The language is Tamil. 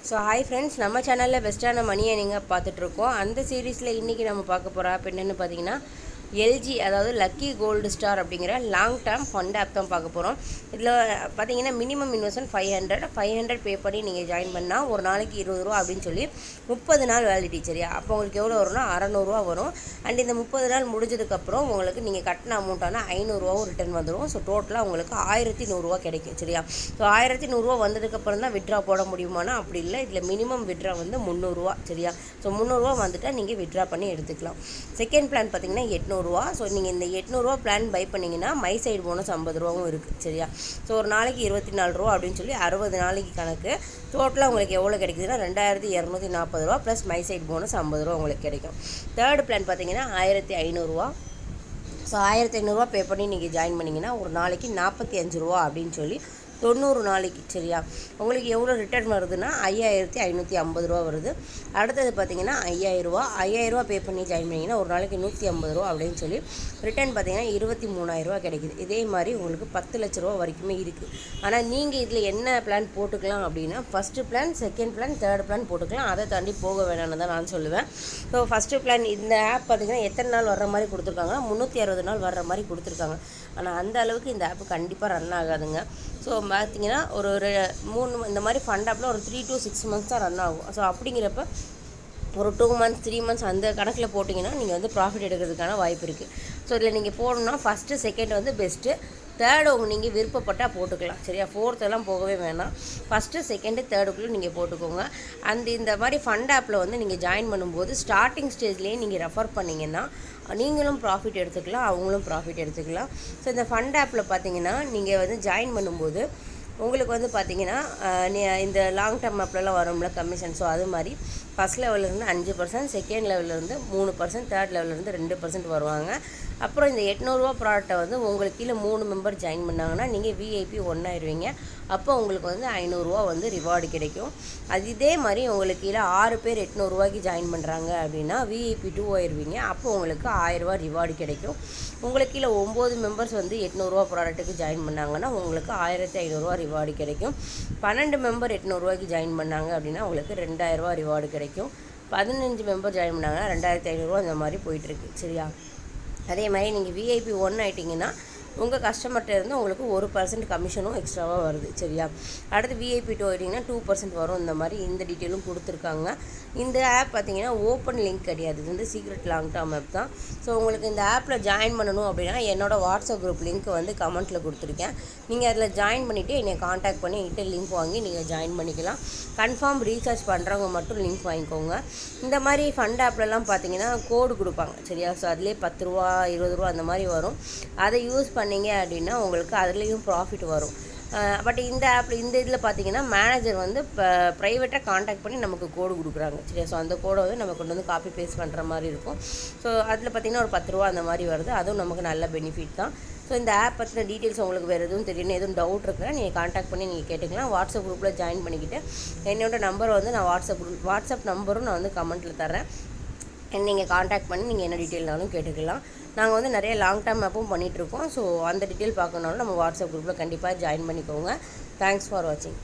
ஸோ ஹாய் ஃப்ரெண்ட்ஸ், நம்ம சேனலில் பெஸ்ட்டான மணியை நீங்கள் பார்த்துட்ருக்கோம். அந்த சீரீஸில் இன்றைக்கி நம்ம பார்க்க போகிற ஆப் என்னென்னு பார்த்தீங்கன்னா எல்ஜி, அதாவது லக்கி கோல்டு ஸ்டார் அப்படிங்கிற லாங் டேர்ம் ஃபண்ட் ஆப் தான் பார்க்க போகிறோம். இதில் பார்த்தீங்கன்னா மினிமம் இன்வெஸ்ட்மெண்ட் 500 பே பண்ணி நீங்கள் ஜாயின் பண்ணால் ஒரு நாளைக்கு 20 ரூபா அப்படின்னு சொல்லி 30 நாள் வேலிடிட்டி. சரியா? அப்போ உங்களுக்கு எவ்வளோ வரும்னா 600 வரும். அண்ட் இந்த 30 நாள் முடிஞ்சதுக்கப்புறம் உங்களுக்கு நீங்கள் கட்டின அமௌண்ட்டான 500 ரிட்டர்ன் வந்துடும். ஸோ டோட்டலாக உங்களுக்கு 1100 கிடைக்கும். சரியா? ஸோ 1100 வந்ததுக்கப்புறம் தான் விட்ரா போட முடியுமானா அப்படி இல்லை. இதில் மினிமம் விட்ரா வந்து 300. சரியா? ஸோ 300 வந்துட்டால் நீங்கள் விட்ரா பண்ணி எடுத்துக்கலாம். செகண்ட் பிளான் பார்த்தீங்கன்னா 800. ஸோ நீங்கள் இந்த 800 பிளான் பை பண்ணிங்கன்னா மை சைடு போனஸ் 50 இருக்குது. சரியா? ஸோ ஒரு நாளைக்கு 24 ரூபா அப்படின்னு சொல்லி 60 நாளைக்கு கணக்கு. டோட்டலாக உங்களுக்கு எவ்வளோ கிடைக்குதுன்னா 2240 ப்ளஸ் மை சைடு போனஸ் 50 உங்களுக்கு கிடைக்கும். தேர்ட் பிளான் பார்த்தீங்கன்னா 1500. ஸோ 1500 பே பண்ணி நீங்கள் ஜாயின் பண்ணிங்கன்னா ஒரு நாளைக்கு 45 ரூபா அப்படின்னு சொல்லி 90 நாளைக்கு. சரியா? உங்களுக்கு எவ்வளோ ரிட்டர்ன் வருதுன்னா 5550 வருது. அடுத்தது பார்த்தீங்கன்னா 5000 பே பண்ணி ஜாயின் பண்ணிங்கன்னா ஒரு நாளைக்கு 150 அப்படின்னு சொல்லி ரிட்டர்ன் பார்த்தீங்கன்னா 23000 கிடைக்குது. இதே மாதிரி உங்களுக்கு 10 லட்ச ரூபா வரைக்குமே இருக்குது. ஆனால் நீங்கள் இதில் என்ன பிளான் போட்டுக்கலாம் அப்படின்னா first plan, second plan, third plan போட்டுக்கலாம். அதை தாண்டி போக வேணாம்னு தான் நான் சொல்லுவேன். ஸோ ஃபஸ்ட்டு பிளான் இந்த ஆப் பார்த்தீங்கன்னா எத்தனை நாள் வர்ற மாதிரி கொடுத்துருக்காங்கன்னா 360 நாள் வர்ற மாதிரி கொடுத்துருக்காங்க. ஆனால் அந்த அளவுக்கு இந்த ஆப் கண்டிப்பாக ரன் ஆகாதுங்க. ஸோ பார்த்தீங்கன்னா ஒரு 3 இந்த மாதிரி ஃபண்ட் ஆப்பில் ஒரு 3 to 6 months தான் ரன் ஆகும். ஸோ அப்படிங்கிறப்ப ஒரு 2 months 3 months அந்த கணக்கில் போட்டிங்கன்னா நீங்கள் வந்து ப்ராஃபிட் எடுக்கிறதுக்கான வாய்ப்பு இருக்குது. ஸோ இதில் நீங்கள் போடணும்னா ஃபஸ்ட்டு செகண்ட் வந்து பெஸ்ட்டு, தேர்டு நீங்கள் விருப்பப்பட்டால் போட்டுக்கலாம். சரியா? ஃபோர்த்தெல்லாம் போகவே வேணாம். ஃபஸ்ட்டு செகண்டு தேர்டுக்குள்ளே நீங்கள் போட்டுக்கோங்க. இந்த மாதிரி ஃபண்ட் ஆப்பில் வந்து நீங்கள் ஜாயின் பண்ணும்போது ஸ்டார்டிங் ஸ்டேஜ்லேயே நீங்கள் ரெஃபர் பண்ணிங்கன்னா நீங்களும் ப்ராஃபிட் எடுத்துக்கலாம், அவங்களும் ப்ராஃபிட் எடுத்துக்கலாம். ஸோ இந்த ஃபண்ட் ஆப்பில் பார்த்தீங்கன்னா நீங்கள் வந்து ஜாயின் பண்ணும்போது உங்களுக்கு வந்து பார்த்தீங்கன்னா இந்த லாங் டேர்ம் ஆப்லலாம் வரும்ல கமிஷன். ஸோ அது மாதிரி ஃபஸ்ட் லெவலிருந்து 5%, செகண்ட் லெவலிருந்து 3%, தேர்ட் லெவலிருந்து 2% வருவாங்க. அப்புறம் இந்த 800 ப்ராடக்ட்டை வந்து உங்களுக்கு கீழே 3 மெம்பர் ஜாயின் பண்ணாங்கன்னா நீங்கள் விஐபி 1 ஆயிடுவீங்க. அப்போ உங்களுக்கு வந்து 500 வந்து ரிவார்டு கிடைக்கும். அது இதே மாதிரி உங்களுக்கு கீழே 6 பேர் 800 ஜாயின் பண்ணுறாங்க அப்படின்னா விஐபி 2 ஆயிடுவீங்க. அப்போ உங்களுக்கு 1000 ரிவார்டு கிடைக்கும். உங்களுக்கு கீழே 9 மெம்பர்ஸ் வந்து 800 ப்ராடக்ட்டுக்கு ஜாயின் பண்ணாங்கன்னா உங்களுக்கு 1500 ரிவார்டு கிடைக்கும். 12 மெம்பர் 800 ஜாயின் பண்ணாங்க அப்படின்னா உங்களுக்கு 2000 ரிவார்டு கிடைக்கும். 15 மெம்பர் ஜாயின் பண்ணாங்கன்னா 2500 இந்த மாதிரி போயிட்டுருக்கு. சரியா? அதே மாதிரி நீங்கள் விஐபி 1 ஆகிட்டிங்கன்னா உங்கள் கஸ்டமர்கிட்ட இருந்து உங்களுக்கு 1% கமிஷனும் எக்ஸ்ட்ராவாக வருது. சரியா? அடுத்து விஐபி 2 ஆகிட்டிங்கன்னா 2% வரும். இந்த மாதிரி இந்த டீட்டெயிலும் கொடுத்துருக்காங்க. இந்த ஆப் பார்த்தீங்கன்னா ஓப்பன் லிங்க் கிடையாது. இது வந்து சீக்ரெட் லாங் டேர்ம் ஆப் தான். ஸோ உங்களுக்கு இந்த ஆப்பில் ஜாயின் பண்ணணும் அப்படின்னா என்னோடய வாட்ஸ்அப் குரூப் லிங்க் வந்து கமெண்ட்டில் கொடுத்துருக்கேன். நீங்கள் அதில் ஜாயின் பண்ணிவிட்டு என்னை காண்டாக்ட் பண்ணி என்கிட்ட லிங்க் வாங்கி நீங்கள் ஜாயின் பண்ணிக்கலாம். கன்ஃபார்ம் ரீசார்ஜ் பண்ணுறவங்க மட்டும் லிங்க் வாங்கிக்கோங்க. இந்த மாதிரி ஃபண்ட் ஆப்லலாம் பார்த்தீங்கன்னா கோடு கொடுப்பாங்க. சரியா? ஸோ அதிலே 10 ரூபா 20 ரூபா அந்த மாதிரி வரும். அதை யூஸ் பண்ணிங்க அப்படின்னா உங்களுக்கு அதுலேயும் ப்ராஃபிட் வரும். பட் இந்த ஆப்பில் இந்த இதில் பார்த்தீங்கன்னா மேனேஜர் வந்து இப்போ ப்ரைவேட்டாக காண்டாக்ட் பண்ணி நமக்கு கோடு கொடுக்குறாங்க. சரியா? ஸோ அந்த கோடை வந்து நம்ம கொண்டு வந்து காப்பி பேஸ்ட் பண்ணுற மாதிரி இருக்கும். ஸோ அதில் பார்த்தீங்கன்னா ஒரு 10 ரூபா அந்த மாதிரி வருது. அதுவும் நமக்கு நல்ல பெனிஃபிட் தான். ஸோ இந்த ஆப் பற்றின டீட்டெயில்ஸ் உங்களுக்கு வேறு எதுவும் தெரியணும், எதுவும் டவுட் இருக்குன்னா நீங்கள் காண்டாக்ட் பண்ணி நீங்கள் கேட்டுக்கலாம். வாட்ஸ்அப் குரூப்பில் ஜாயின் பண்ணிக்கிட்டு என்னோடய நம்பர் வந்து நான் வாட்ஸ்அப் நம்பரும் நான் வந்து கமெண்ட்டில் தரேன். நீங்கள் காண்டாக்ட் பண்ணி நீங்கள் என்ன டீட்டெயில்னாலும் கேட்டுக்கலாம். நாங்கள் வந்து நிறைய லாங் டேர்ம் ஆப்பும் பண்ணிகிட்ருக்கோம். ஸோ அந்த டீட்டெயில் பார்க்கணுன்னாலும் நம்ம வாட்ஸ்அப் குரூப்பில் கண்டிப்பாக ஜாயின் பண்ணிக்கோங்க. தேங்க்ஸ் ஃபார் வாட்சிங்.